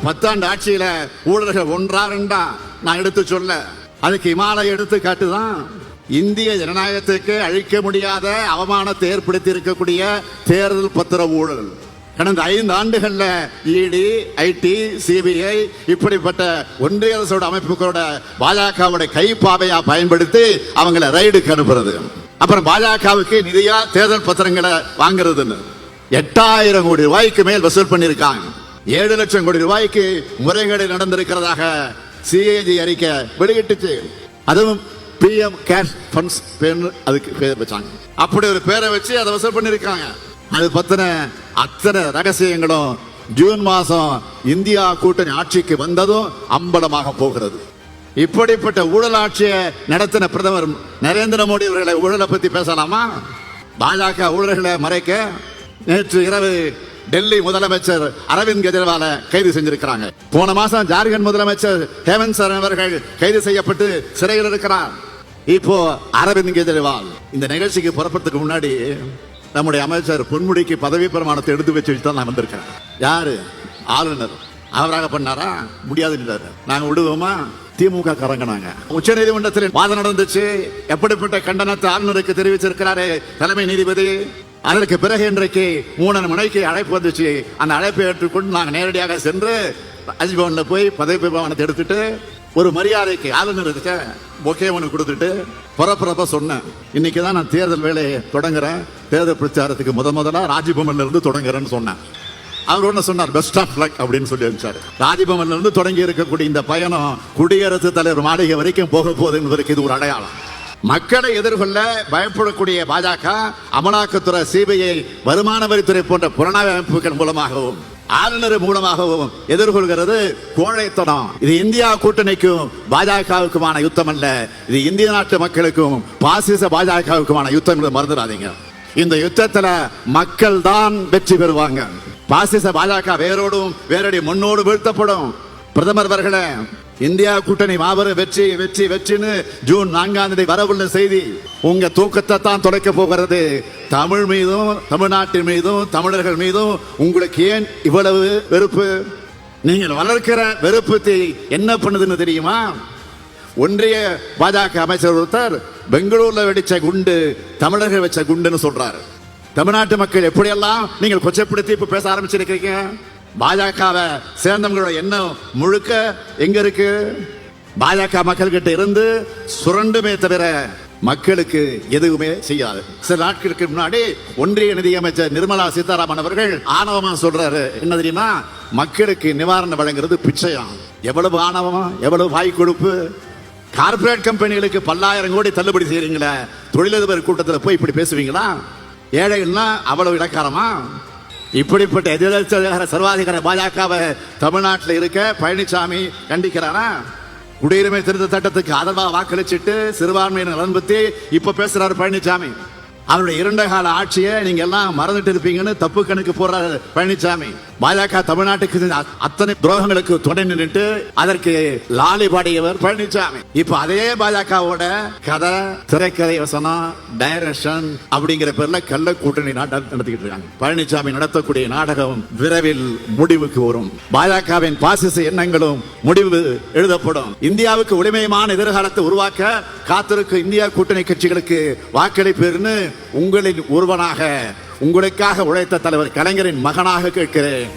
10 ஆட்சியில ஊழல்கள் ஒன்றா ரெண்டா நான் எடுத்து சொல்ல, அதுக்கு இமாலய எடுத்து காட்டுதான். இந்திய ஜனநாயகத்துக்கு அழிக்க முடியாத அவமானத்தை ஏற்படுத்தி இருக்கக்கூடிய தேர்தல் பத்திர ஊழல் கடந்த 5 ஆண்டுகள்ல இடி, ஐடி, சிபிஐ இப்படிப்பட்ட ஒன்றிய அரசோட அமைப்புகளோட பாஜகவுடைய கைப்பாவையா பயன்படுத்தி அவங்களை ரைடுக்கு அனுப்புறது. அப்புறம் பாஜகவுக்கு நிதியா தேர்தல் பத்திரங்களை வாங்குறதுன்னு 8000 கோடி ரூபாய்க்கு மேல் வசூல் பண்ணிருக்காங்க. 7 லட்சம் கோடி ரூபாய்க்கு முறைகேடு நடந்திருக்கிறதாக சிஏஜி அறிக்கை வெளியிட்டுச்சு. அதுவும் PM கேஷ் ஃபண்ட்ஸ் அதுக்கு பேர் வச்சாங்க. அப்படி ஒரு பேரை வச்சு அதை வசூல் பண்ணிருக்காங்க. அது பத்தின அத்தனை ரகசியங்களும் ஜூன் மாசம் இந்தியா கூட்டணி ஆட்சிக்கு வந்ததும் அம்பலமாக போகிறது. இப்படிப்பட்ட ஊழல் ஆட்சியை நடத்தின பிரதமர் நரேந்திர மோடி அவர்களை ஊழலை பத்தி பேசலாமா? பாஜக ஊழல்களை மறைக்க நேற்று இரவு டெல்லி முதலமைச்சர் அரவிந்த் கெஜ்ரிவால கைது செஞ்சிருக்கிறாங்க. போன மாசம் ஜார்க்கண்ட் முதலமைச்சர் ஹேமந்த் சோரன் அவர்கள் கைது செய்யப்பட்டு சிறையில் இருக்கிறார். இப்போ அரவிந்த் கெஜ்ரிவால் இந்த நிகழ்ச்சிக்கு புறப்படுறதுக்கு முன்னாடி நம்முடைய அமைச்சர் பொன்முடிக்கு பதவி பிரமாணத்தை எடுத்து வச்சு தான் நான் வந்திருக்கேன். யாரு? ஆளுநர். அவராக பண்ணாரா? முடியாது. நாங்க விடுவோமா? திமுக கரங்கினாங்க. உச்ச நீதிமன்றத்தில் வாதம் நடந்துச்சு. எப்படிப்பட்ட கண்டனத்தை ஆளுநருக்கு தெரிவிச்சிருக்கிறாரு தலைமை நீதிபதி. அதற்கு பிறகு இன்றைக்கு 3 மணிக்கு அழைப்பு வந்துச்சு. அந்த அழைப்பை ஏற்றுக்கொண்டு நாங்கள் நேரடியாக சென்று ராஜ்பவன்ல போய் பதவி பிரமாணத்தை எடுத்துட்டு ஒரு மரியாதைக்கு ஆளுநருக்கு பொக்கே ஒன்று கொடுத்துட்டு புறப்புறப்ப சொன்னேன், இன்னைக்கு தான் நான் தேர்தல் வேலையை தொடங்குறேன், தேர்தல் பிரச்சாரத்துக்கு முதலா ராஜ்பவன்ல இருந்து தொடங்குறேன்னு சொன்னேன். அவர் ஒன்று சொன்னார், பெஸ்ட் ஆஃப் லக் அப்படின்னு சொல்லி அனுப்பிச்சாரு. ராஜ்பவன்ல இருந்து தொடங்கி இருக்கக்கூடிய இந்த பயணம் குடியரசுத் தலைவர் மாளிகை வரைக்கும் போக போகுது என்பதற்கு இது ஒரு அடையாளம். மக்களை எதிர்கொள்ள பயப்படக்கூடிய பாஜக அமலாக்கத்துறை, சிபிஐ, வருமான வரித்துறை போன்ற புலனாய்வு அமைப்புகள் மூலமாகவும் ஆளுநர் மூலமாகவும் எதிர்கொள்கிறது கோழைத்தனம். இது இந்தியா கூட்டணிக்கும் பாஜகவுக்குமான யுத்தம் அல்ல, இது இந்திய நாட்டு மக்களுக்கும் பாசிச பாஜகவுக்குமான யுத்தம் என்று மறந்துடாதீங்க. இந்த யுத்தத்தில் மக்கள் தான் வெற்றி பெறுவாங்க. பாசிச பாஜக வேரோடும் வேரடி முன்னோடு வீழ்த்தப்படும். பிரதமர் அவர்களே, இந்தியா கூட்டணி மாபெரும் வெற்றி வெற்றி வெற்றின்னு ஜூன் 4ஆம் தேதி வரவுள்ள செய்தி உங்க தூக்கத்தை தான் தொலைக்க போகிறது. தமிழ் மீதும் தமிழ்நாட்டின் மீதும் தமிழர்கள் மீதும் உங்களுக்கு ஏன் இவ்வளவு வெறுப்பு? நீங்கள் வளர்க்கிற வெறுப்பு என்ன பண்ணுதுன்னு தெரியுமா? ஒன்றிய பாஜக அமைச்சர் ஒருத்தர் பெங்களூர்ல வெடிச்ச குண்டு தமிழர்கள் வச்ச குண்டுன்னு சொல்றாரு. தமிழ்நாட்டு மக்கள் எப்படியெல்லாம் நீங்கள் கொச்சைப்படுத்தி இப்ப பேச ஆரம்பிச்சிருக்கீங்க. பாஜகவை சேர்ந்தவங்களோட எண்ணம் முழுக்க எங்க இருக்கு? பாஜக மக்கள் கிட்ட இருந்து சுரண்டுமே தவிர மக்களுக்கு எதுவுமே செய்யாது. சில நாட்களுக்கு முன்னாடி ஒன்றிய நிதியமைச்சர் நிர்மலா சீதாராமன் அவர்கள் ஆணவமா சொல்றாரு, என்ன தெரியுமா? மக்களுக்கு நிவாரணம் வழங்குறது பிச்சையாம். எவ்வளவு ஆணவமா, எவ்வளவு வாய் கொழுப்பு! கார்பரேட் கம்பெனிகளுக்கு பல்லாயிரம் கோடி தள்ளுபடி செய்யறீங்களா? தொழிலதிபர் கூட்டத்தில் போய் இப்படி பேசுவீங்களா? ஏழைகள்னா அவ்வளவு இலக்காரமா? இப்படிப்பட்ட எதிர்கட்சி சர்வாதிகார பாஜகவை தமிழ்நாட்டில் இருக்க பழனிசாமி கண்டிக்கிறாரா? குடியுரிமை திருத்த சட்டத்துக்கு ஆதரவாக வாக்களிச்சுட்டு சிறுபான்மையினர் நலன் பத்தி இப்ப பேசுறாரு பழனிசாமி. அவருடைய 2 கால ஆட்சியை நீங்க எல்லாம் மறந்துட்டு இருப்பீங்கன்னு தப்பு கணக்கு போடுறாரு பழனிசாமி. பாஜக தமிழ்நாட்டுக்கு அத்தனை துரோகங்களுக்கு துணை நின்றுட்டு அதற்கு லாலி பாடியவர் பழனிசாமி. இப்ப அதே பாஜகவோட கதை, திரைக்கதை, வசனம், டைரக்ஷன் அப்படிங்கிற பேர்ல கள்ள கூட்டணி நாட்டம் நடத்திக்கிட்டு இருக்காங்க. பழனிசாமி நடத்தக்கூடிய நாடகம் விரைவில் முடிவுக்கு வரும். பாஜகவின் பாசிச எண்ணங்களும் முடிவு எழுதப்படும். இந்தியாவுக்கு ஒளிமயமான எதிர்காலத்தை உருவாக்க காத்திருக்கும் இந்தியா கூட்டணி கட்சிகளுக்கு வாக்களிப்பேர்னு உங்களின் ஒருவனாக, உங்களுக்காக உழைத்த தலைவர் கலைஞரின் மகனாக கேட்கிறேன்.